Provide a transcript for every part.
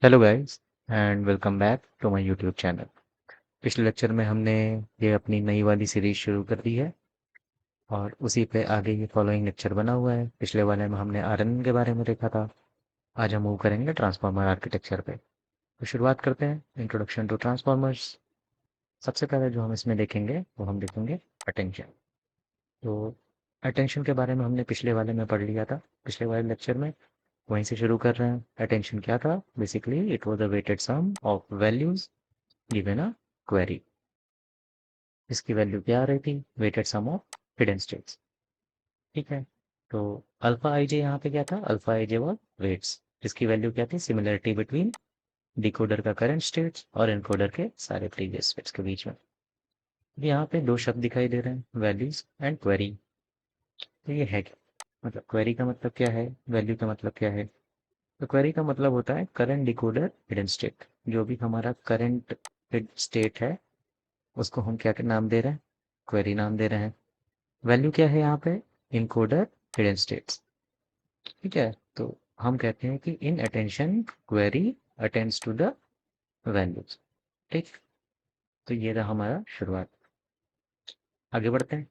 Hello guys and welcome back to my YouTube channel. पिछले lecture में हमने ये अपनी नई वाली सीरीज शुरू कर दी है और उसी पे आगे ये फॉलोइंग लेक्चर बना हुआ है। पिछले वाले में हमने आरएनएन के बारे में देखा था। आज हम मूव करेंगे ट्रांसफार्मर आर्किटेक्चर पे। तो शुरुआत करते हैं, इंट्रोडक्शन टू ट्रांसफार्मर्स। सबसे पहले जो हम इसमें देखेंगे वो हम देखेंगे अटेंशन। तो अटेंशन के बारे में हमने पिछले वाले में पढ़ लिया था, पिछले वाले लेक्चर में। वहीं से शुरू कर रहे हैं। अटेंशन क्या था? Basically it was the weighted sum of values given a query. इसकी वैल्यू क्या आ रही थी? Weighted sum of hidden states. ठीक है। तो अल्फा आई जे यहाँ पे क्या था? Alpha i j was weights. इसकी वैल्यू क्या थी? सिमिलरिटी बिटवीन डिकोडर का करंट स्टेट्स और एनकोडर के सारे प्रीवियस स्टेट्स के बीच में। अब यहाँ पे दो शब्द दिखाई दे रहे हैं, वैल्यूज एंड क्वेरी। तो ये है क्या? मतलब क्वेरी का मतलब क्या है, वैल्यू का मतलब क्या है? तो क्वेरी का मतलब होता है करंट डिकोडर हिडन स्टेट। जो भी हमारा करंट स्टेट है उसको हम क्या नाम दे रहे हैं? क्वेरी नाम दे रहे हैं। वैल्यू क्या है यहाँ पे? Encoder hidden states. ठीक है। तो हम कहते हैं कि in attention query attends to the values. ठीक। तो ये रहा हमारा शुरुआत। आगे बढ़ते हैं।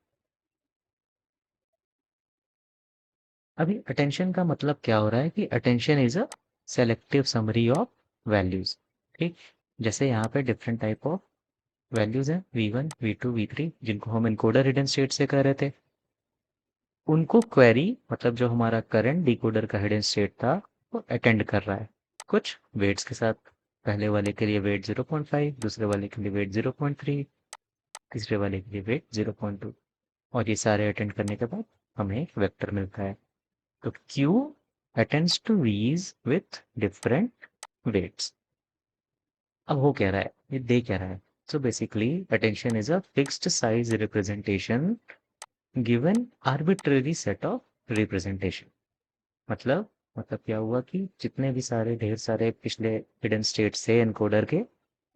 अभी अटेंशन का मतलब क्या हो रहा है कि attention is a selective summary of values. ठीक। जैसे यहाँ पे डिफरेंट टाइप ऑफ वैल्यूज हैं, V1 V2 V3, जिनको हम इनकोडर हिडन स्टेट से कह रहे थे। उनको क्वेरी मतलब जो हमारा करंट डिकोडर का हिडन स्टेट था वो अटेंड कर रहा है कुछ वेट्स के साथ। पहले वाले के लिए वेट 0.5, दूसरे वाले के लिए वेट 0.3, तीसरे वाले के लिए वेट 0.2। और ये सारे अटेंड करने के बाद हमें एक वेक्टर मिलता है। तो Q attends to V's with different weights. अब हो क्या रहा है, ये दे क्या रहा है? So basically attention is a fixed size representation given arbitrary set of representation. मतलब क्या हुआ कि जितने भी सारे ढेर सारे पिछले हिडन स्टेट्स थे एनकोडर के,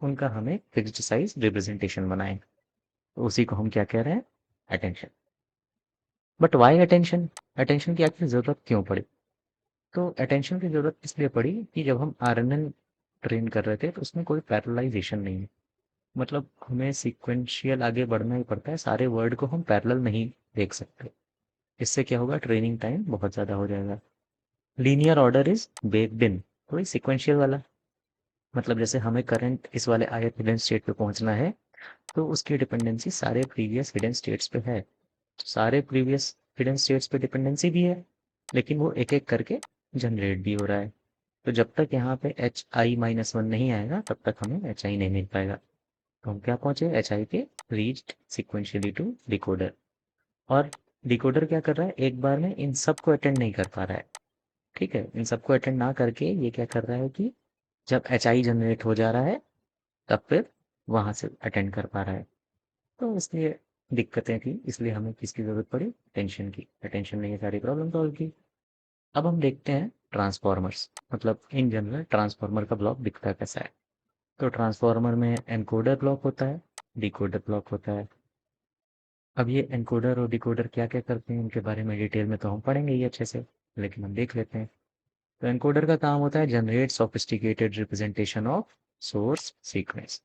उनका हमें फिक्स्ड साइज रिप्रेजेंटेशन बनाए। तो उसी को हम क्या कह रहे हैं? Attention. But why attention? Attention की आखिर जरूरत क्यों पड़ी? तो अटेंशन की जरूरत इसलिए पड़ी कि जब हम आरएनएन ट्रेन कर रहे थे तो उसमें कोई पैरेललाइजेशन नहीं है। मतलब हमें सिक्वेंशियल आगे बढ़ना ही पड़ता है, सारे वर्ड को हम पैरेलल नहीं देख सकते। इससे क्या होगा? ट्रेनिंग टाइम बहुत ज़्यादा हो जाएगा। Linear order is baked in, वही सिक्वेंशियल वाला। मतलब जैसे हमें करंट इस वाले आयत हिडन स्टेट पे पहुंचना है तो उसकी डिपेंडेंसी सारे प्रीवियस हिडन स्टेट्स पे है। तो सारे प्रीवियस हिडन स्टेट्स पे डिपेंडेंसी भी है, लेकिन वो एक एक करके जनरेट भी हो रहा है। तो जब तक यहाँ पे HI-1 नहीं आएगा तब तक हमें HI नहीं मिल पाएगा। तो हम क्या पहुंचे? HI पे रीच्ड सिक्वेंशियली टू डिकोडर। और डिकोडर क्या कर रहा है? एक बार में इन सबको अटेंड नहीं कर पा रहा है। ठीक है। इन सबको अटेंड ना करके ये क्या कर रहा है कि जब HI जनरेट हो जा रहा है तब फिर वहां से अटेंड कर पा रहा है। तो इसलिए दिक्कतें थी, इसलिए हमें किसकी जरूरत पड़ी? टेंशन की। अटेंशन ने ये सारी प्रॉब्लम सॉल्व की। अब हम देखते हैं ट्रांसफॉर्मर्स। मतलब इन जनरल ट्रांसफॉर्मर का ब्लॉक दिखता कैसा है। तो ट्रांसफॉर्मर में एनकोडर ब्लॉक होता है, डिकोडर ब्लॉक होता है। अब ये एनकोडर और डिकोडर क्या क्या करते हैं उनके बारे में डिटेल में तो हम पढ़ेंगे ही अच्छे से, लेकिन हम देख लेते हैं। तो एनकोडर का काम होता है generate sophisticated representation of source sequence.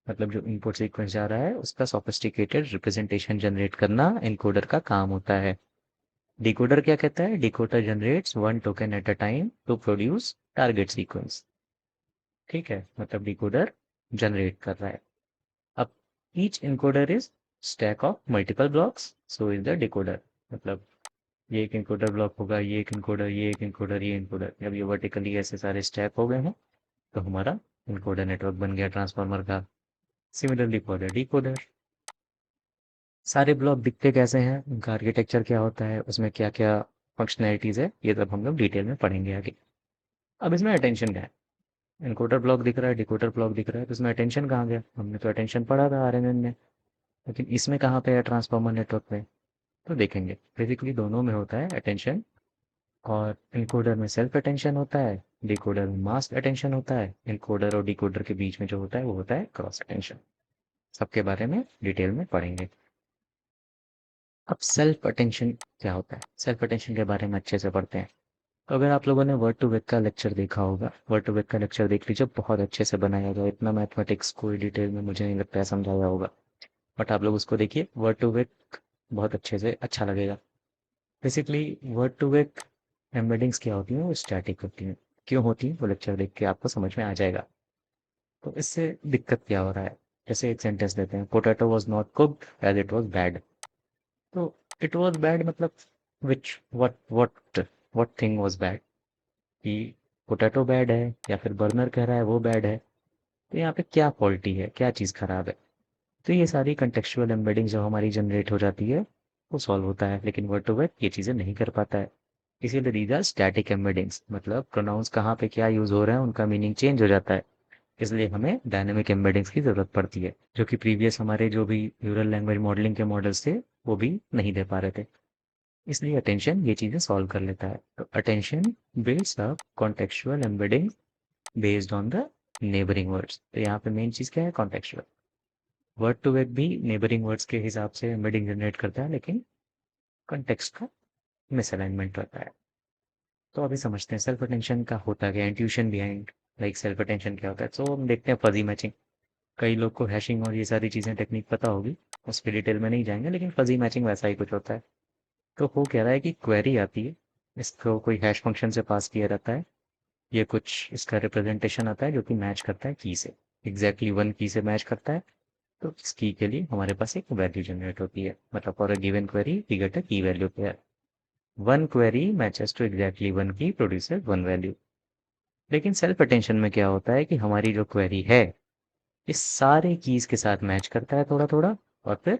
मतलब जो इनपुट सीक्वेंस जा रहा है उसका सोफिस्टिकेटेड रिप्रेजेंटेशन जनरेट करना एनकोडर का काम होता है। डिकोडर क्या कहता है? Decoder generates one token at a time to produce target sequence. ठीक है। मतलब डिकोडर जनरेट कर रहा है। अब each encoder is stack of multiple blocks, so is the decoder. मतलब ये एक इनकोडर ब्लॉक होगा, ये एक इनकोडर, ये एक इनकोडर, ये इनकोडर। जब ये वर्टिकली ऐसे सारे स्टैक हो गए हैं तो हमारा इनकोडर नेटवर्क बन गया ट्रांसफार्मर का। Similarly for the decoder. सारे ब्लॉक दिखते कैसे हैं, उनका आर्किटेक्चर क्या होता है, उसमें क्या क्या फंक्शनैलिटीज है, ये सब हम लोग डिटेल में पढ़ेंगे आगे। अब इसमें अटेंशन क्या है? इनकोडर ब्लॉक दिख रहा है, डिकोडर ब्लॉक दिख रहा है, तो इसमें अटेंशन कहाँ गया? हमने तो अटेंशन पढ़ा था आरएनएन में, लेकिन इसमें कहाँ पे है ट्रांसफार्मर नेटवर्क में? तो देखेंगे। बेसिकली दोनों में होता है अटेंशन। और इनकोडर में सेल्फ अटेंशन होता है, डिकोडर में मास्क अटेंशन होता है। इनकोडर और डिकोडर के बीच में जो होता है वो होता है क्रॉस अटेंशन। सबके बारे में डिटेल में पढ़ेंगे। अब सेल्फ अटेंशन क्या होता है? सेल्फ अटेंशन के बारे में अच्छे से पढ़ते हैं। तो अगर आप लोगों ने वर्ड टू वेक का लेक्चर देखा होगा, वर्ड टू वेक का लेक्चर देख लीजिए, बहुत अच्छे से बनाया गया, इतना मैथमेटिक्स कोई डिटेल में मुझे नहीं लगता है समझाया होगा, बट आप लोग उसको देखिए, वर्ड टू वेक बहुत अच्छे से अच्छा लगेगा। Basically word to vec embeddings क्या होती हैं, वो स्टैटिक होती हैं। क्यों होती हैं वो लेक्चर देख के आपको समझ में आ जाएगा। तो इससे दिक्कत क्या हो रहा है, जैसे एक सेंटेंस देते हैं, potato was not cooked as it was bad. तो इट वॉज बैड मतलब which what thing was bad, कि पोटैटो बैड है या फिर बर्नर कह रहा है वो बैड है। तो यहाँ पे क्या फॉल्टी है, क्या चीज़ खराब है। तो ये सारी कंटेक्चुअल एम्बेडिंग जब हमारी जनरेट हो जाती है वो सॉल्व होता है, लेकिन वर्ड टू वर्ड ये चीज़ें नहीं कर पाता है। इसीलिए दीज आर स्टैटिक एम्बेडिंग्स, मतलब प्रोनाउंस कहाँ पे क्या यूज़ हो रहा है उनका मीनिंग चेंज हो जाता है। इसलिए हमें डायनेमिक एम्बेडिंग्स की ज़रूरत पड़ती है, जो कि प्रीवियस हमारे जो भी न्यूरल लैंग्वेज मॉडलिंग के मॉडल्स थे वो भी नहीं दे पा रहे थे। इसलिए अटेंशन ये चीज़ें सॉल्व कर लेता है। तो attention builds up contextual embedding based on the neighbouring words. तो यहाँ पे मेन चीज़ क्या है, कॉन्टेक्चुअल। वर्ड टू वर्ड भी नेबरिंग वर्ड्स के हिसाब से एम्बेडिंग जनरेट करता है, लेकिन कंटेक्स्ट का मिसअलाइनमेंट रहता है। तो अभी समझते हैं सेल्फ अटेंशन का होता क्या है, intuition behind like self attention क्या होता है। तो हम देखते हैं फजी मैचिंग। कई लोग को हैशिंग और ये सारी चीज़ें टेक्निक पता होगी, उसके डिटेल में नहीं जाएंगे, लेकिन फजी मैचिंग वैसा ही कुछ होता है। तो हो कह रहा है कि क्वेरी आती है, इसको कोई हैश फंक्शन से पास किया जाता है, ये कुछ इसका रिप्रेजेंटेशन आता है जो कि मैच करता है की से, एग्जैक्टली वन की से मैच करता है। तो इस की के लिए हमारे पास एक वैल्यू जनरेट होती है, मतलब for a given query we get a key value pair. One query matches to exactly one key produces one value. लेकिन सेल्फ अटेंशन में क्या होता है कि हमारी जो क्वेरी है इस सारे कीज के साथ मैच करता है थोड़ा थोड़ा, और फिर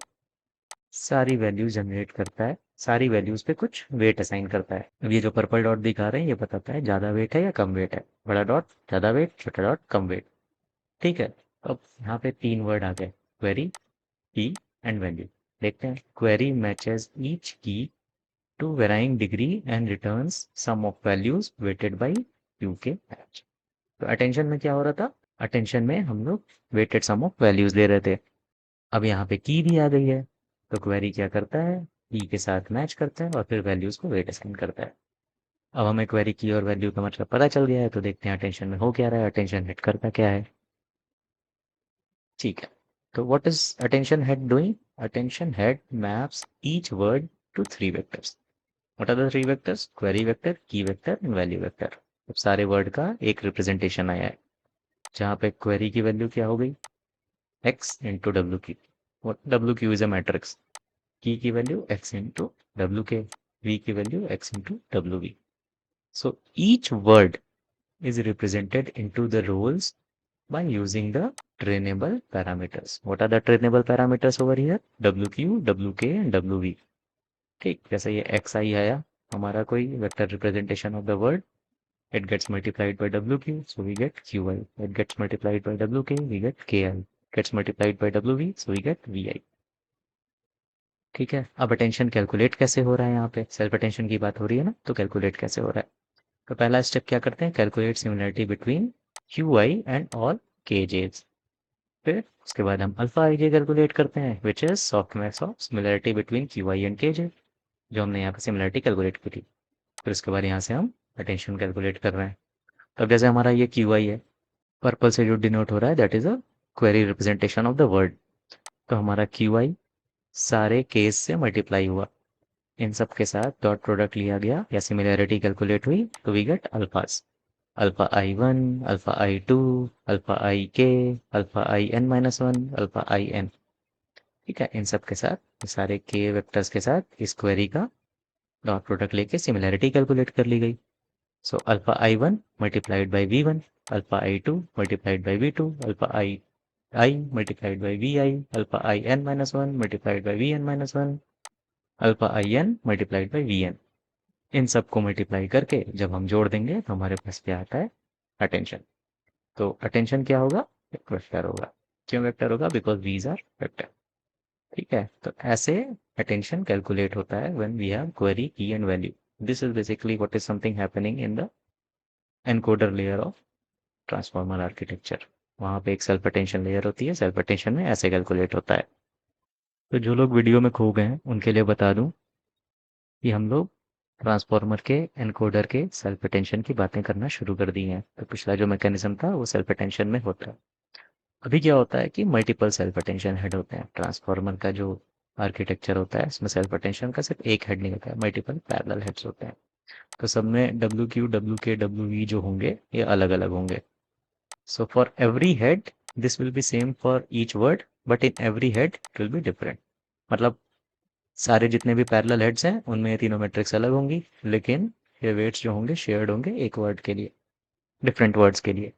सारी वैल्यूज जनरेट करता है, सारी वैल्यूज पे कुछ वेट असाइन करता है। अब ये जो पर्पल डॉट दिखा रहे हैं ये बताता है ज्यादा वेट है या कम वेट है। बड़ा डॉट ज्यादा वेट, छोटा डॉट कम वेट। ठीक है। अब यहाँ पे तीन वर्ड आ गए, क्वेरी, की एंड वैल्यू। देखते हैं, query matches each key to varying degree and returns sum of values weighted by q k match. तो अटेंशन में क्या हो रहा था, अटेंशन में हम लोग वेटेड सम ऑफ वैल्यूज ले रहे थे। अब यहाँ पे की भी आ गई है, तो क्वेरी क्या करता है, की के साथ मैच करता है और फिर वैल्यूज को वेट असाइन करता है। अब हमें क्वेरी की और वैल्यू का मतलब पता चल गया है, तो देखते हैं अटेंशन में हो क्या रहा है, अटेंशन हेड करता क्या है। ठीक है। तो what is attention head doing, attention head maps each word to three vectors. What are the three vectors, query vector, key vector and value vector. अब सारे वर्ड का एक रिप्रेजेंटेशन आया है, जहाँ पे क्वेरी की वैल्यू क्या हो गई, x इंटू डब्ल्यू की। W Q is a matrix, की वैल्यू x इंटू डब्ल्यू के, v की value x into W we. So each word is represented into the roles by using the trainable parameters. What are the trainable parameters over here? WQ, WK and WV. ठीक, जैसे ये xi आया हमारा कोई vector representation of the word, it gets multiplied by WQ, so we get QI. It gets multiplied by WK, we get KI. Gets multiplied by WV, so we get VI. ठीक है। अब attention calculate कैसे हो रहा है, यहाँ पे self attention की बात हो रही है ना, तो कैलकुलेट कैसे हो रहा है। तो पहला स्टेप क्या करते हैं, calculate similarity between q I and all के जेज। फिर उसके बाद हम अल्फा आई जे कैलकुलेट करते हैं, which is software of similarity between q I and के जे, जो हमने यहाँ पे सिमिलरिटी कैलकुलेट की थी। फिर उसके बाद यहाँ से हम अटेंशन कैलकुलेट कर रहे हैं। तो अब जैसे हमारा ये क्यू आई है, पर्पल से जो डिनोट हो रहा है that is a query representation of the word. तो हमारा क्यू आई सारे केस से मल्टीप्लाई हुआ, इन सब के साथ डॉट प्रोडक्ट लिया गया या सिमिलरिटी कैलकुलेट हुई, तो we get alphas. Alpha i one, alpha i two, alpha i k, alpha i n minus one, alpha i n. ठीक है, इन सब के साथ, ये सारे के वेक्टर्स के साथ इस क्वेरी का डॉट प्रोडक्ट लेके सिमिलरिटी कैलकुलेट कर ली गई। So alpha i one multiplied by v one, alpha i two multiplied by v two, alpha i i multiplied by v i, alpha i n minus one multiplied by v n minus one, alpha i n multiplied by v n. इन सबको multiply करके जब हम जोड़ देंगे तो हमारे पास क्या आता है, अटेंशन। तो अटेंशन क्या होगा, एक वेक्टर होगा। क्यों वेक्टर होगा, बिकॉज वीज आर वेक्टर। ठीक है। तो ऐसे अटेंशन कैलकुलेट होता है व्हेन वी हैव क्वेरी की and value. This is basically what is something happening in the encoder layer of transformer architecture. वहां पे एक सेल्फ अटेंशन लेयर होती है, सेल्फ अटेंशन में ऐसे कैलकुलेट होता है। तो जो लोग वीडियो में खो गए हैं उनके लिए बता दूं कि हम लोग ट्रांसफार्मर के एनकोडर के सेल्फ अटेंशन की बातें करना शुरू कर दी हैं। तो पिछला जो मैकेनिज्म था वो सेल्फ अटेंशन में होता है। अभी क्या होता है कि मल्टीपल सेल्फ अटेंशन हेड होते हैं। ट्रांसफार्मर का जो आर्किटेक्चर होता है इसमें सेल्फ अटेंशन का सिर्फ एक हेड नहीं होता है, मल्टीपल पैरेलल हेड्स होते हैं। तो सब में डब्ल्यू क्यू डब्ल्यू के डब्ल्यू वी जो होंगे ये अलग अलग होंगे। So for every head this will be same for each word, but in every head it will be different. मतलब सारे जितने भी पैरेलल हेड्स हैं उनमें ये तीनों मैट्रिक्स अलग होंगी, लेकिन ये वेट्स जो होंगे शेयर्ड होंगे एक वर्ड के लिए, डिफरेंट वर्ड्स के लिए।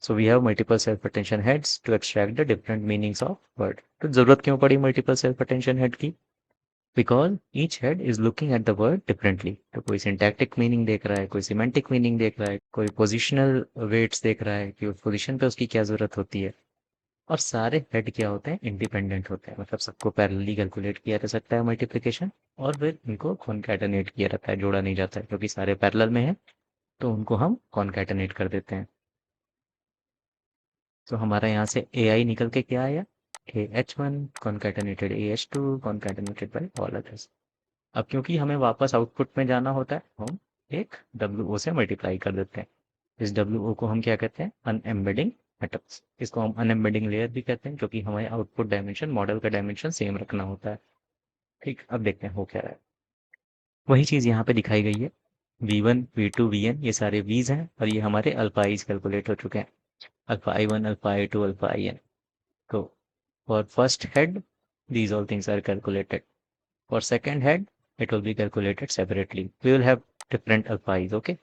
So we have multiple self attention heads to extract the different meanings of word. तो जरूरत क्यों पड़ी मल्टीपल सेल्फ अटेंशन हेड की? Because each head is looking at the word differently. तो कोई सिंटैक्टिक मीनिंग देख रहा है, कोई सिमेंटिक मीनिंग देख रहा है, कोई पोजिशनल वेट्स देख रहा है कि उस पोजिशन पे उसकी क्या जरूरत होती है। और सारे हेड क्या होते हैं, इंडिपेंडेंट होते हैं। मतलब सबको पैरेलली कैलकुलेट किया जा सकता है मल्टीप्लिकेशन, और फिर इनको कॉन्कैटेनेट किया रहता है, जोड़ा नहीं जाता है, क्योंकि सारे पैरेलल में है तो उनको हम कॉन्कैटेनेट कर देते हैं। तो हमारा यहाँ से ए आई निकल के क्या आया, a h one concatenated a h two concatenated by all others. अब क्योंकि हमें वापस आउटपुट में जाना होता है, हम एक डब्ल्यू ओ से मल्टीप्लाई कर देते हैं। इस डब्ल्यू ओ को हम क्या कहते हैं, अनएम्बेडिंग मेथड्स। इसको हम अनएम्बेडिंग लेयर भी कहते हैं, क्योंकि हमारे आउटपुट डायमेंशन मॉडल का डायमेंशन सेम रखना होता है। ठीक, अब देखते हैं हो क्या रहा है। वही चीज़ यहाँ पे दिखाई गई है। V1 V2 Vn ये सारे V's हैं, और ये हमारे अल्फा आईज कैलकुलेट हो चुके हैं। Alpha I1 alpha I2 alpha In। तो for first head these all things are calculated. For second head it will be calculated separately. We will have different alpha i's, okay?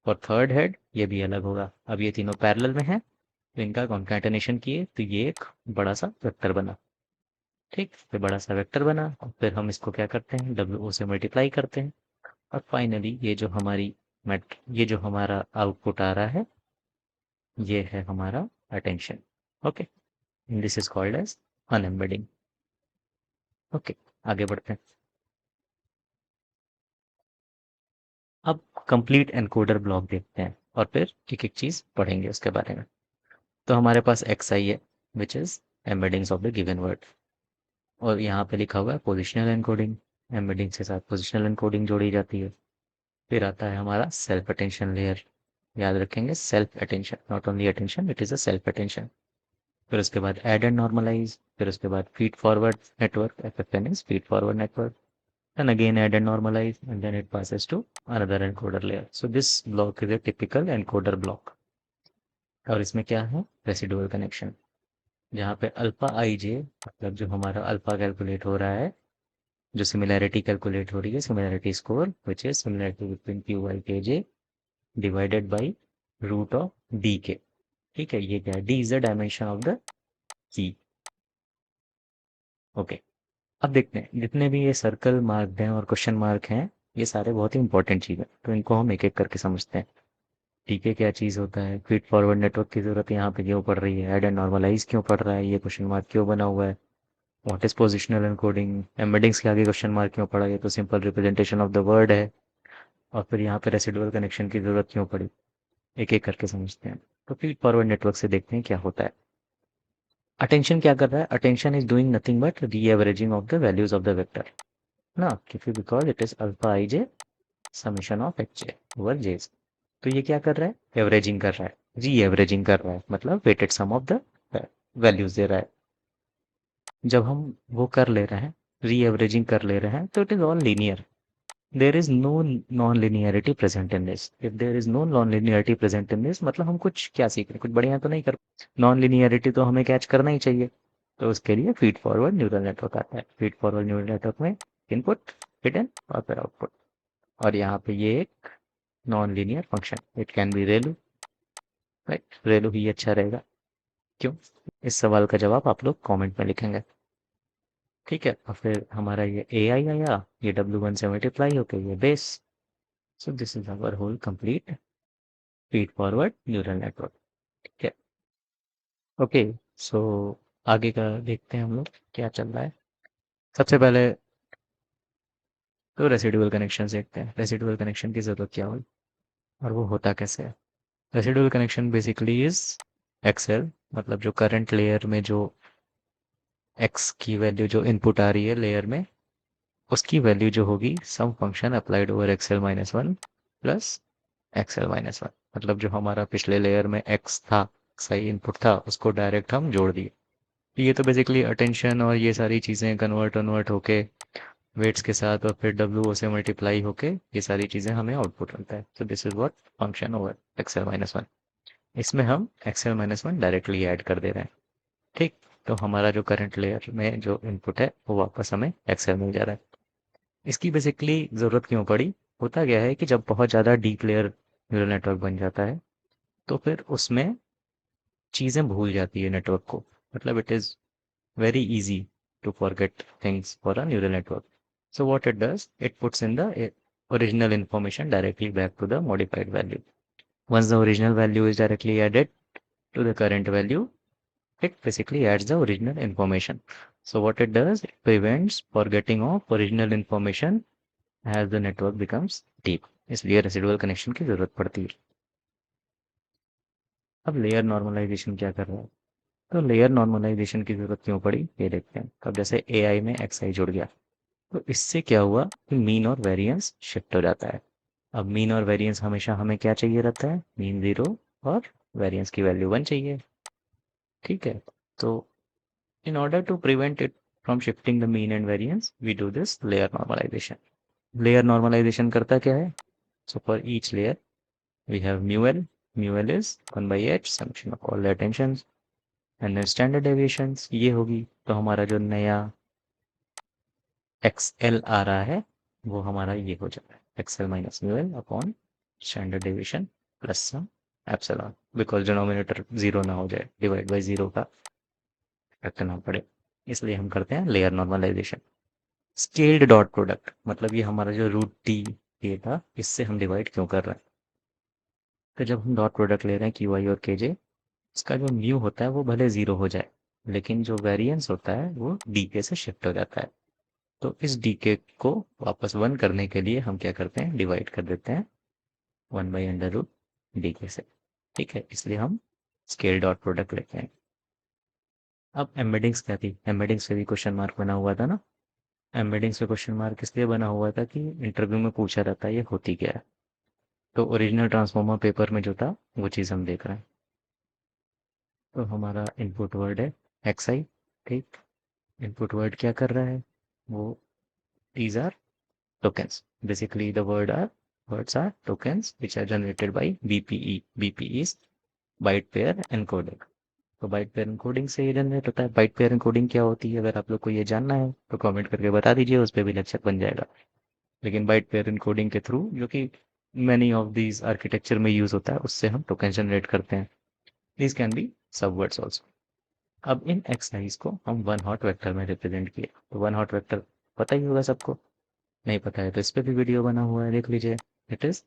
For third head ये भी अलग होगा। अब ये तीनों parallel में हैं, तो इनका कॉन्कैटेनेशन किए तो ये एक बड़ा सा वेक्टर बना। ठीक, फिर बड़ा सा वेक्टर बना, और फिर हम इसको क्या करते हैं, डब्ल्यू ओ से मल्टीप्लाई करते हैं। और फाइनली ये जो हमारी मेट ये जो हमारा आउटपुट आ रहा है ये है हमारा attention. Okay, this is called as unembedding. Okay, आगे बढ़ते हैं। अब कंप्लीट एनकोडर ब्लॉक देखते हैं, और फिर एक एक चीज़ पढ़ेंगे उसके बारे में। तो हमारे पास एक्स आई है, which is embeddings of the given word. और यहाँ पे लिखा हुआ है पोजिशनल एनकोडिंग। एम्बेडिंग के साथ पोजिशनल एनकोडिंग जोड़ी जाती है। फिर आता है हमारा सेल्फ अटेंशन लेयर। याद रखेंगे, self attention, not only attention, it is a self attention. फिर उसके बाद ऐड एंड नॉर्मलाइज, फिर उसके बाद feed forward network, FFN is feed forward network, and again add and normalize, and then it passes to another encoder layer. So this block is a typical encoder block। और इसमें क्या है, residual connection, जहाँ पे alpha i जे मतलब जो हमारा alpha calculate हो रहा है, जो सिमिलैरिटी कैलकुलेट हो रही है, similarity score which is similarity between q i k j divided by root of d k. ठीक है, ये क्या है, d is the dimension of the key. Okay, अब देखते हैं जितने भी ये सर्कल मार्क हैं और क्वेश्चन मार्क हैं, ये सारे बहुत ही इंपॉर्टेंट चीज़ है, तो इनको हम एक एक करके समझते हैं। ठीक है, क्या चीज़ होता है, फीड फॉरवर्ड नेटवर्क की जरूरत यहाँ पे क्यों पड़ रही है, ऐड एंड नॉर्मलाइज क्यों पड़ रहा है, ये क्वेश्चन मार्क क्यों बना हुआ है, what is positional encoding, embeddings के आगे क्वेश्चन मार्क क्यों पड़ा, ये तो simple representation of the word है। और फिर यहाँ पे रेसिडुअल कनेक्शन की जरूरत क्यों पड़ी, एक एक करके समझते हैं। तो फीड फॉरवर्ड नेटवर्क से देखते हैं क्या होता है। अटेंशन क्या कर रहा है, attention is doing nothing but re averaging of the values of the vector ना, क्योंकि because it is alpha i j summation of h j over j. तो ये क्या कर रहा है, एवरेजिंग कर रहा है, री एवरेजिंग कर रहा है, मतलब weighted sum of the values दे रहा है। जब हम वो कर ले रहे हैं, री एवरेजिंग कर ले रहे हैं, तो it is all linear. There is no non linearity present in this. If there is no non linearity present in this, मतलब हम कुछ क्या सीख रहे हैं, कुछ बढ़िया तो नहीं कर, नॉन लिनियरिटी तो हमें कैच करना ही चाहिए। तो उसके लिए फीड फॉरवर्ड न्यूरल नेटवर्क आता है। फीड फॉरवर्ड न्यूरल नेटवर्क में इनपुट, हिडन और फिर आउटपुट। और यहाँ पे ये एक non linear function, it can be ReLU, right, ReLU ही अच्छा रहेगा। क्यों, इस सवाल का जवाब आप लोग कमेंट में लिखेंगे। ठीक है, और फिर हमारा ये ए आई आया, ये W1 से मल्टीप्लाई होकर ये base. So this is our whole complete feed forward neural network. ठीक है, ओके। सो आगे का देखते हैं हम लोग क्या चल रहा है। सबसे पहले तो रेसिडुअल कनेक्शन देखते हैं, रेसिडुअल कनेक्शन की ज़रूरत क्या हुई और वो होता कैसे है। Residual connection basically is XL, मतलब जो करंट लेयर में जो एक्स की वैल्यू जो इनपुट आ रही है लेयर में, उसकी वैल्यू जो होगी some function applied over x l minus one plus x l minus one, मतलब जो हमारा पिछले लेयर में एक्स था, सही इनपुट था, उसको डायरेक्ट हम जोड़ दिए। ये तो बेसिकली अटेंशन और ये सारी चीज़ें कन्वर्ट कन्वर्ट होके वेट्स के साथ और फिर डब्ल्यू से मल्टीप्लाई होके ये सारी चीज़ें हमें आउटपुट मिलता है। तो this is what function over x l minus one. इसमें हम XL minus one directly add कर दे रहे हैं। ठीक, तो हमारा जो करंट लेयर में जो इनपुट है वो वापस हमें एक्सएल मिल जा रहा है। इसकी बेसिकली ज़रूरत क्यों पड़ी? होता क्या है कि जब बहुत ज़्यादा डीप लेयर न्यूरल नेटवर्क बन जाता है तो फिर उसमें चीज़ें भूल जाती है नेटवर्क को, मतलब it is very easy to forget things for a neural network. So what it does, it puts in the original information directly back to the modified value. Once the original value is directly added to the current value, it basically adds the original information. So what it does, it prevents forgetting of original information as the network becomes deep. इसलिए residual connection की जरूरत पड़ती है। अब layer normalisation क्या कर रहा है? तो लेयर नॉर्मलाइजेशन की जरूरत क्यों पड़ी ये देखते हैं। अब जैसे एआई में एक्सआई जुड़ गया तो इससे क्या हुआ कि मीन और वेरिएंस शिफ्ट हो जाता है। अब मीन और वेरिएंस हमेशा हमें क्या चाहिए रहता है? मीन 0 और वेरिएंस की वैल्यू 1 चाहिए। ठीक है, तो in order to prevent it from shifting the mean and variance we do this layer normalisation. Layer normalisation करता क्या है? So for each layer we have mu l is 1/h summation of all the attentions and then standard deviations ये होगी। तो हमारा जो नया XL आ रहा है वो हमारा ये हो जाता है x l minus mu l upon standard deviation plus some epsilon, because denominator zero ना हो जाए, डिवाइड बाय जीरो का फैक्टर ना पड़े, इसलिए हम करते हैं layer normalisation. Scaled dot product, मतलब ये हमारा जो रूट टी ये था इससे हम डिवाइड क्यों कर रहे हैं? तो जब हम डॉट प्रोडक्ट ले रहे हैं क्यू आई और के जे, उसका जो म्यू होता है वो भले जीरो हो जाए लेकिन जो वेरिएंस होता है वो डीके से शिफ्ट हो जाता है। तो इस डीके को वापस वन करने के लिए हम क्या करते हैं? डिवाइड कर देते हैं 1/√, डीके से। ठीक है, इसलिए हम स्केल डॉट प्रोडक्ट लेते हैं। अब एम्बेडिंग्स क्या थी? एम्बेडिंग्स पे भी क्वेश्चन मार्क बना हुआ था ना। एम्बेडिंग्स पे क्वेश्चन मार्क इसलिए बना हुआ था कि इंटरव्यू में पूछा रहता है ये होती क्या है। तो ओरिजिनल ट्रांसफॉर्मर पेपर में जो था वो चीज़ हम देख रहे हैं। तो हमारा इनपुट वर्ड है एक्स आई। ठीक, इनपुट वर्ड क्या कर रहा है? वो these are tokens. Basically, words are tokens which are generated by BPE. BPE is byte pair encoding. तो बाइट पेयर एनकोडिंग से ये जनरेट होता है। बाइट पेयर एनकोडिंग क्या होती है? अगर आप लोग को ये जानना है तो कमेंट करके बता दीजिए, उस पर भी लेक्चर बन जाएगा। लेकिन बाइट पेयर एनकोडिंग के थ्रू, जो कि मैनी ऑफ दीज आर्किटेक्चर में यूज होता है, उससे हम टोकन जनरेट करते हैं। दीज कैन बी सब वर्ड्स ऑल्सो। अब इन एक्सआईज को हम वन हॉट वेक्टर में रिप्रेजेंट किया। तो वन हॉट वेक्टर पता ही होगा सबको, नहीं पता है तो इस पे भी वीडियो बना हुआ है, देख लीजिए। It is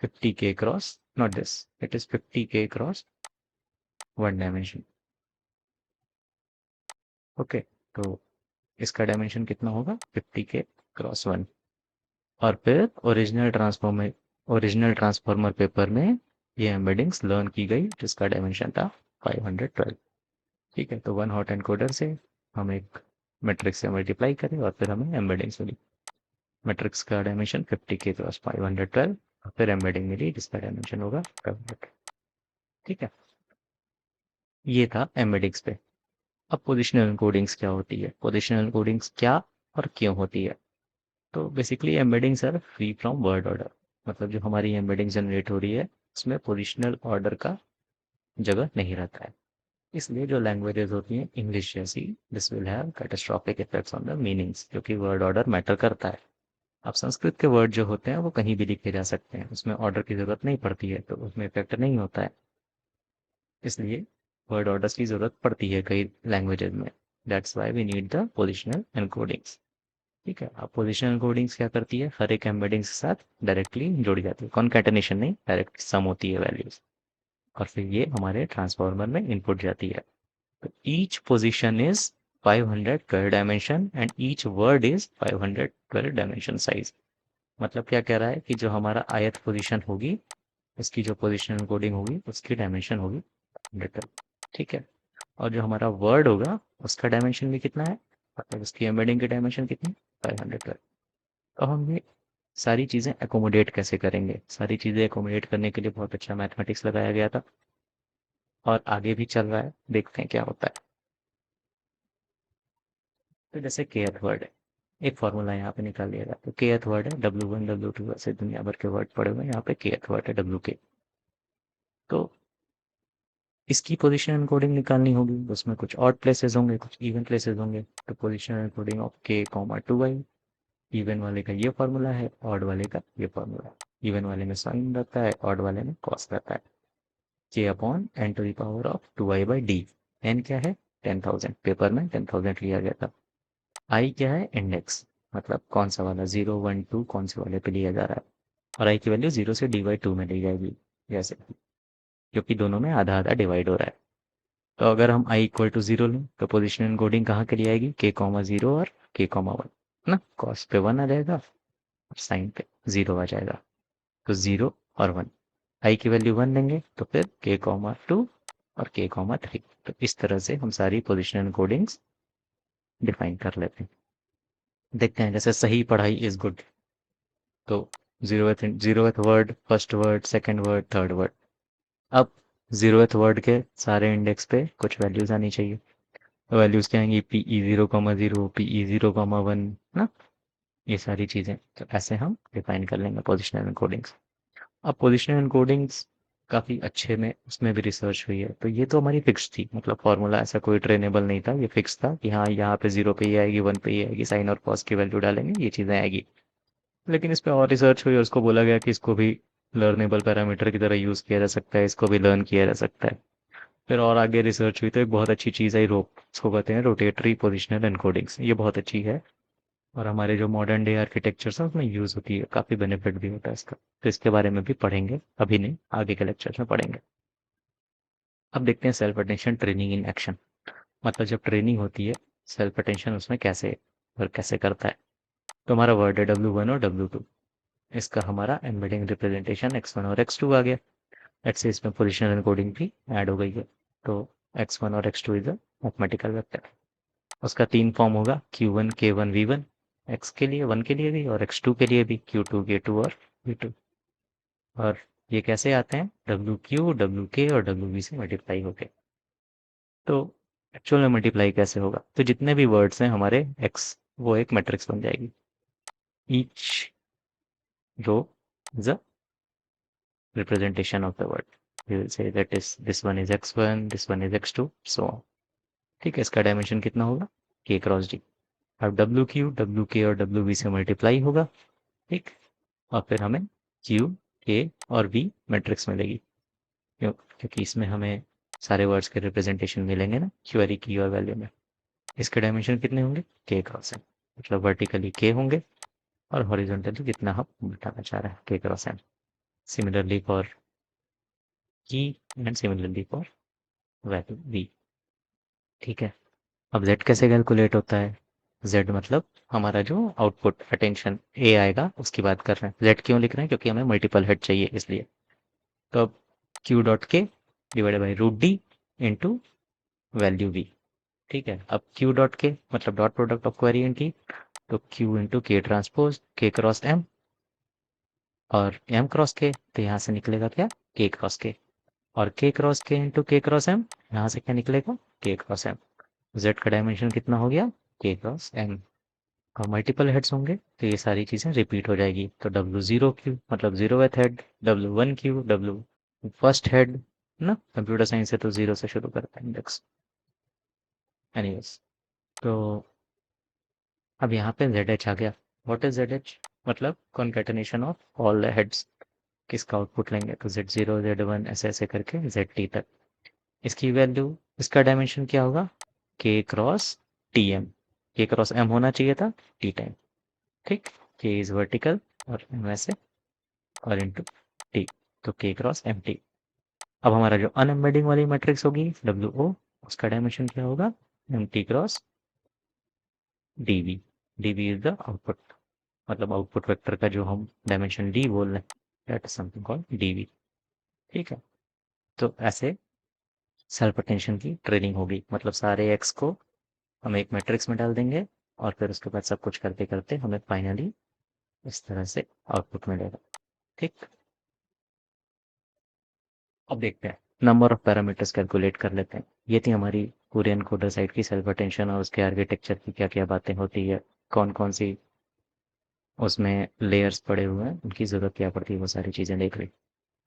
50K cross, not this, it is 50K cross one dimension. Okay, तो इसका डायमेंशन कितना होगा? 50K cross one. और फिर ओरिजिनल ट्रांसफॉर्मर पेपर में ये एम्बेडिंग्स लर्न की गई जिसका डायमेंशन था 512। ठीक है, तो वन हॉट एनकोडर से हम एक मैट्रिक्स से मल्टीप्लाई करें और फिर हमें एम्बेडिंग्स मिली। मैट्रिक्स का डायमेंशन 50K क्रॉस 512 और फिर एम्बेडिंग मिली जिसका डायमेंशन होगा 500। ठीक है, ये था एम्बेडिंग्स पे। अब पोजिशनल एनकोडिंग्स क्या होती है? पोजिशनल एनकोडिंग्स क्या और क्यों होती है? तो basically embeddings are free from word order, मतलब जो हमारी एम्बेडिंग जनरेट हो रही है उसमें पोजिशनल ऑर्डर का जगह नहीं रहता है। इसलिए जो लैंग्वेजेस होती हैं इंग्लिश जैसी, this will have catastrophic effects on the meanings, क्योंकि वर्ड ऑर्डर मैटर करता है। अब संस्कृत के वर्ड जो होते हैं वो कहीं भी लिखे जा सकते हैं, उसमें ऑर्डर की जरूरत नहीं पड़ती है, तो उसमें इफेक्ट नहीं होता है। इसलिए वर्ड ऑर्डर्स की जरूरत पड़ती है कई लैंग्वेजेस में। That's why we need the positional encodings. ठीक है, अब पोजिशनल एनकोडिंग्स क्या करती है? हर एक एम्बेडिंग्स के साथ डायरेक्टली जुड़ी जाती है, कॉन्कैटेनेशन नहीं, डायरेक्ट सम होती है वैल्यूज, और फिर ये हमारे ट्रांसफॉर्मर में इनपुट जाती है। तो each position is 512 dimension and each word is 512 dimension size. मतलब क्या कह रहा है कि जो हमारा आयत पोजीशन होगी उसकी जो पोजीशनल कोडिंग होगी उसकी डायमेंशन होगी 112। ठीक है, और जो हमारा वर्ड होगा उसका डायमेंशन भी कितना है? मतलब उसकी एम्बेडिंग की डायमेंशन कितनी? 512। अब हम ये सारी चीज़ें एकोमोडेट कैसे करेंगे? सारी चीज़ें एकोमोडेट करने के लिए बहुत अच्छा मैथमेटिक्स लगाया गया था और आगे भी चल रहा है, देखते हैं क्या होता है। तो जैसे kth वर्ड है, एक फॉर्मूला यहाँ पे निकाल लिया जाए तो kth वर्ड है W1 W2 ऐसे दुनिया भर के वर्ड पड़े हुए हैं, यहाँ पे kth वर्ड है WK। तो इसकी पोजीशन एनकोडिंग निकालनी होगी, उसमें कुछ ऑड प्लेसेस होंगे कुछ इवन प्लेसेस होंगे। तो position encoding of k comma 2i, even वाले का ये फॉर्मूला है, ऑड वाले का ये फॉर्मूला है। इवन वाले में साइन रहता है, ऑड वाले में कॉस रहता है। k upon n to the power of 2i by d. N क्या है? 10,000, पेपर में 10,000 लिया गया था। आई क्या है? इंडेक्स, मतलब कौन सा वाला 0 1 2 कौन से वाले पे लिया जा रहा है। और आई की वैल्यू 0 से dy2 में ली जाएगी, जैसे क्योंकि दोनों में आधा आधा डिवाइड हो रहा है। तो अगर हम i इक्वल टू 0 लें तो पोजिशन एनकोडिंग कहाँ के लिए आएगी? k कॉमा 0 और k कॉमा 1 ना। कॉस पे 1 आ जाएगा और साइन पे 0 आ जाएगा। तो 0 और 1, आई की वैल्यू 1 लेंगे तो फिर k कॉमा 2 और k कॉमा 3। तो इस तरह से हम सारी पोजिशन एनकोडिंग्स डिफाइन कर लेते हैं। देखते हैं जैसे सही पढ़ाई इज गुड, तो zeroth word, first word, second word, third word. अब जीरोथ वर्ड के सारे इंडेक्स पे कुछ वैल्यूज आनी चाहिए। वैल्यूज क्या आएंगी? PE0,0, PE0,1 ना, ये सारी चीज़ें। तो ऐसे हम डिफाइन कर लेंगे पोजिशनल एनकोडिंग्स। अब पोजिशनल एनकोडिंग्स काफ़ी अच्छे में उसमें भी रिसर्च हुई है। तो ये तो हमारी फिक्स थी, मतलब फॉर्मूला ऐसा कोई ट्रेनेबल नहीं था, ये फिक्स था कि हाँ यहाँ पे 0 पे ये आएगी, 1 पे ये आएगी, साइन और कॉस की वैल्यू डालेंगे, ये चीज़ें आएगी। लेकिन इस पे और रिसर्च हुई और उसको बोला गया कि इसको भी लर्नेबल पैरामीटर की तरह यूज़ किया जा सकता है, इसको भी लर्न किया जा सकता है। फिर और आगे रिसर्च हुई तो एक बहुत अच्छी चीज़ आई, रोप, इसको कहते हैं रोटेटरी पोजिशनल एनकोडिंग्स। ये बहुत अच्छी है और हमारे जो मॉडर्न डे आर्किटेक्चर्स हैं उसमें यूज़ होती है, काफ़ी बेनिफिट भी होता है इसका। तो इसके बारे में भी पढ़ेंगे, अभी नहीं, आगे के लेक्चर्स में पढ़ेंगे। अब देखते हैं self attention training in action. मतलब जब ट्रेनिंग होती है सेल्फ अटेंशन उसमें कैसे और कैसे करता है। तो हमारा वर्ड है W1 और W2, इसका हमारा एम्बेडिंग रिप्रेजेंटेशन x1 और x2 आ गया। लेट्स से इसमें पोजिशनल एनकोडिंग भी ऐड हो गई है। तो x1 और x2 is a mathematical vector. उसका 3 फॉर्म होगा, q1 k1 v1, x के लिए 1 के लिए भी और x2 के लिए भी q2 k2 और v2। और ये कैसे आते हैं? wq wk और wv से मल्टीप्लाई होके। तो एक्चुअल में मल्टीप्लाई कैसे होगा? तो जितने भी वर्ड्स हैं हमारे x, वो एक मैट्रिक्स बन जाएगी। Each row is a representation of the word. We will say that is this one is x1, this one is x2, so on. ठीक है, इसका डायमेंशन कितना होगा? k cross d। अब wq wk और wv से मल्टीप्लाई होगा, ठीक, और फिर हमें q k और v मैट्रिक्स मिलेगी। क्योंकि इसमें हमें सारे वर्ड्स के रिप्रेजेंटेशन मिलेंगे ना, क्वेरी की और वैल्यू में। इसके डायमेंशन कितने होंगे? k क्रॉस m, मतलब वर्टिकली k होंगे और हॉरिजॉन्टली कितना हम बताना चाह रहे हैं, k cross m। Similarly for key and similarly for value v। ठीक है, अब z कैसे कैलकुलेट होता है? z मतलब हमारा जो आउटपुट अटेंशन a आएगा उसकी बात कर रहे हैं। z क्यों लिख रहे हैं? क्योंकि हमें मल्टीपल हेड चाहिए इसलिए। तो अब q dot k divided by root d into value v। ठीक है, अब q डॉट के मतलब dot product of query and key, तो q into k transpose k cross m और m क्रॉस k, तो यहाँ से निकलेगा क्या? k cross k। और k cross k into k cross m, यहाँ से क्या निकलेगा? k cross m। z का डायमेंशन कितना हो गया? k cross m। और मल्टीपल हेड्स होंगे तो ये सारी चीज़ें रिपीट हो जाएगी। तो W0 क्यू मतलब zeroeth head, W1 q W first head ना, कंप्यूटर साइंस से तो 0 से शुरू करता है इंडेक्स। एनीवेज, तो अब यहाँ पे ZH आ गया। What is ZH? मतलब concatenation of all the heads. किसका आउटपुट लेंगे? तो Z0 Z1 ऐसे ऐसे करके ZT तक। इसकी वैल्यू, इसका डायमेंशन क्या होगा? K cross TM। K cross M होना चाहिए था T टाइम, ठीक। K इज वर्टिकल और M ऐसे और इंटू T, तो K क्रॉस MT। अब हमारा जो अनएम्बेडिंग वाली मैट्रिक्स होगी WO, उसका डायमेंशन क्या होगा? MT cross DV। DV is the output, मतलब आउटपुट वेक्टर का जो हम डायमेंशन D बोल रहे हैं, that is something called DV। ठीक है, तो ऐसे सेल्फ अटेंशन की ट्रेनिंग होगी, मतलब सारे एक्स को हम एक मैट्रिक्स में डाल देंगे और फिर उसके बाद सब कुछ करते करते हमें फाइनली इस तरह से आउटपुट मिलेगा। ठीक, अब देखते हैं नंबर ऑफ पैरामीटर्स कैलकुलेट कर लेते हैं। ये थी हमारी पूरे एनकोडर साइड की सेल्फ अटेंशन और उसके आर्किटेक्चर की क्या क्या बातें होती है, कौन कौन सी उसमें लेयर्स पड़े हुए हैं, उनकी ज़रूरत क्या पड़ती है, वो सारी चीज़ें देख ली।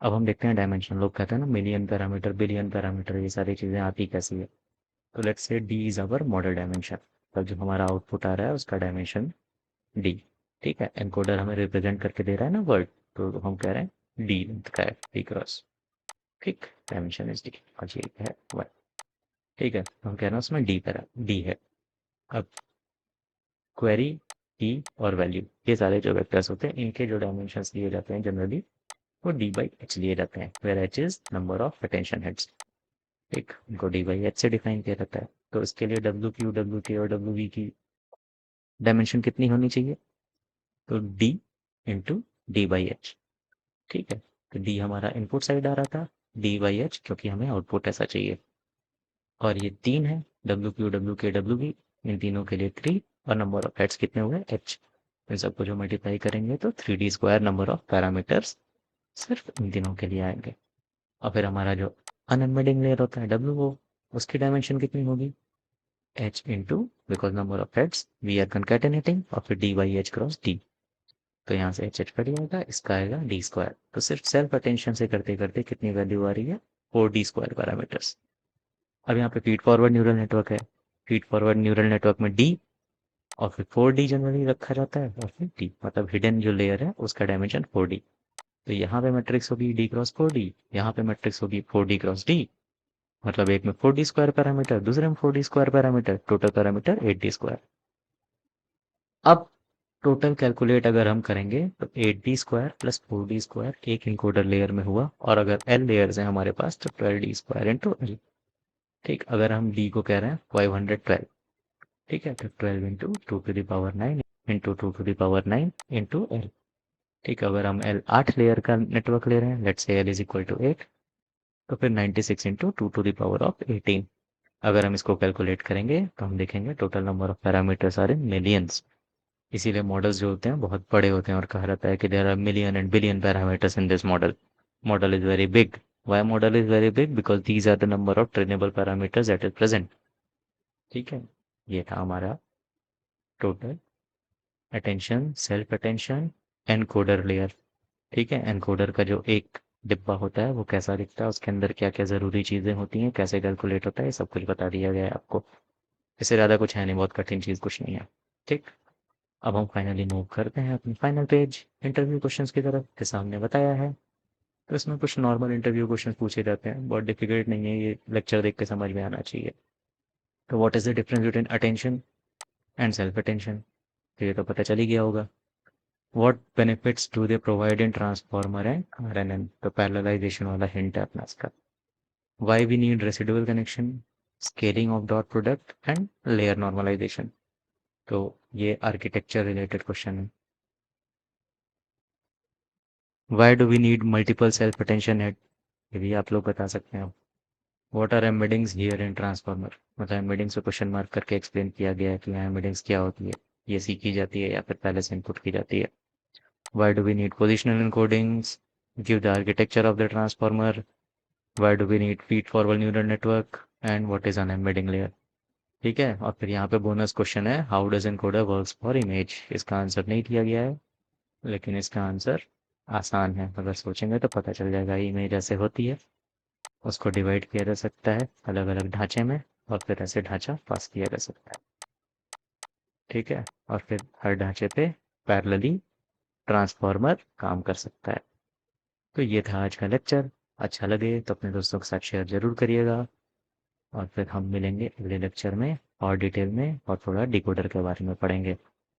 अब हम देखते हैं डायमेंशन। लोग कहते हैं ना मिलियन पैरामीटर, बिलियन पैरामीटर, ये सारी चीज़ें आती कैसी है। तो let's say D is our model dimension. तब जो हमारा आउटपुट आ रहा है उसका डायमेंशन डी। ठीक है, एनकोडर हमें रिप्रेजेंट करके दे रहा है ना वर्ड, तो हम कह रहे हैं डी लेंथ का है, डी क्रॉस। ठीक, डायमेंशन इज डी और ये है वन। ठीक है, तो हम कह रहे हैं उसमें डी है। अब क्वेरी, की और वैल्यू, ये सारे जो वेक्टर्स होते हैं इनके जो डायमेंशंस लिए जाते हैं जनरली वो डी बाई एच लिए जाते हैं, where h is number of attention heads. ठीक, उनको डी बाई एच से डिफाइन किया जाता है। तो इसके लिए डब्ल्यू क्यू, डब्ल्यू के और डब्ल्यू वी की डायमेंशन कितनी होनी चाहिए, तो D into D by H. ठीक है, तो डी हमारा इनपुट साइड आ रहा था, डी बाई एच क्योंकि हमें आउटपुट ऐसा चाहिए। और ये तीन है, डब्ल्यू क्यू, डब्ल्यू के, डब्ल्यू वी, इन तीनों के लिए थ्री। और नंबर ऑफ हेड्स कितने हुए, एच। इन सबको जो मल्टीप्लाई करेंगे तो 3D² नंबर ऑफ पैरामीटर्स सिर्फ इन तीनों के लिए आएंगे। और फिर हमारा जो अनएम्बेडिंग लेयर होता है डब्ल्यू, वो उसकी डायमेंशन कितनी होगी, h into, because number of heads we are concatenating, और फिर d by h cross d. तो यहाँ से एच एच कट जाएगा, इसका आएगा डी²। तो सिर्फ सेल्फ अटेंशन से करते करते कितनी वैल्यू आ रही है, 4D² पैरामीटर्स। अब यहाँ पे फीड फॉरवर्ड न्यूरल नेटवर्क है। फीड फॉरवर्ड न्यूरल नेटवर्क में डी और फिर 4D जनरली रखा जाता है, और फिर डी मतलब हिडन जो लेयर है उसका डायमेंशन 4D। तो यहाँ पे मैट्रिक्स होगी डी क्रॉस 4D, यहाँ पे मैट्रिक्स होगी 4D क्रॉस डी। मतलब एक में 4D² पैरामीटर, दूसरे में 4D² parameter, total parameter 8D²। अब टोटल कैलकुलेट अगर हम करेंगे तो 8D² प्लस 4D² एक इनकोडर लेयर में हुआ, और अगर एल लेयर्स हैं हमारे पास तो 12D² इंटू एल। ठीक, अगर हम डी को कह रहे हैं 512, ठीक है, तो 12 इंटू 2⁹ इंटू 2⁹ इंटू एल। ठीक, अगर हम एल 8 लेयर का नेटवर्क ले रहे हैं, let's say L is equal to 8, तो फिर 96 इंटू 2⁻18। अगर हम इसको कैलकुलेट करेंगे तो हम देखेंगे total number of parameters are in millions. इसीलिए मॉडल्स जो होते हैं बहुत बड़े होते हैं, और कहा जाता है कि there are million and billion parameters in this model. Model is very big. Why model is very big, because these are the number of trainable parameters that is present. ठीक है, ये था हमारा total attention, self attention, encoder layer. ठीक है, encoder का जो एक डिब्बा होता है वो कैसा दिखता है, उसके अंदर क्या क्या ज़रूरी चीज़ें होती हैं, कैसे कैलकुलेट होता है, ये सब कुछ बता दिया गया है आपको। इससे ज़्यादा कुछ है नहीं, बहुत कठिन चीज़ कुछ नहीं है। ठीक, अब हम फाइनली मूव करते हैं अपनी फाइनल पेज इंटरव्यू क्वेश्चंस की तरफ, जैसा हमने बताया है। तो इसमें कुछ नॉर्मल इंटरव्यू क्वेश्चन पूछे जाते हैं, बहुत डिफिकल्ट नहीं है, ये लेक्चर देख के समझ में आना चाहिए। तो what is the difference between attention and self attention, तो ये तो पता चल ही गया होगा। What benefits do they provide in transformer and RNN, तो पैरेललाइजेशन वाला हिंट है अपना इसका। Why we need residual connection, scaling of dot product and layer normalisation, तो ये आर्किटेक्चर रिलेटेड क्वेश्चन है। Why do we need multiple self attention head, ये भी आप लोग बता सकते हैं। What are embeddings here in transformer, मतलब एम्बेडिंग्स को क्वेश्चन मार्क करके एक्सप्लेन किया गया है कि यहाँ एम्बेडिंग्स क्या होती है, ये सीखी जाती है या फिर पहले से इनपुट की जाती है। Why do we need positional encodings? Give the architecture of the transformer. Why do we need feed-forward neural network? And what is an embedding layer? ठीक है, और फिर यहाँ पे बोनस क्वेश्चन है, how does encoder works for image. इसका answer नहीं दिया गया है, लेकिन इसका आंसर आसान है, अगर सोचेंगे तो पता चल जाएगा। इमेज ऐसे होती है, उसको डिवाइड किया जा सकता है अलग अलग ढांचे में, और फिर ऐसे ढांचा पास किया जा सकता है। ठीक है, और फिर हर ढांचे पे पैरेलली ट्रांसफार्मर काम कर सकता है। तो ये था आज का लेक्चर। अच्छा लगे तो अपने दोस्तों के साथ शेयर ज़रूर करिएगा, और फिर हम मिलेंगे अगले लेक्चर में और डिटेल में, और थोड़ा डिकोडर के बारे में पढ़ेंगे।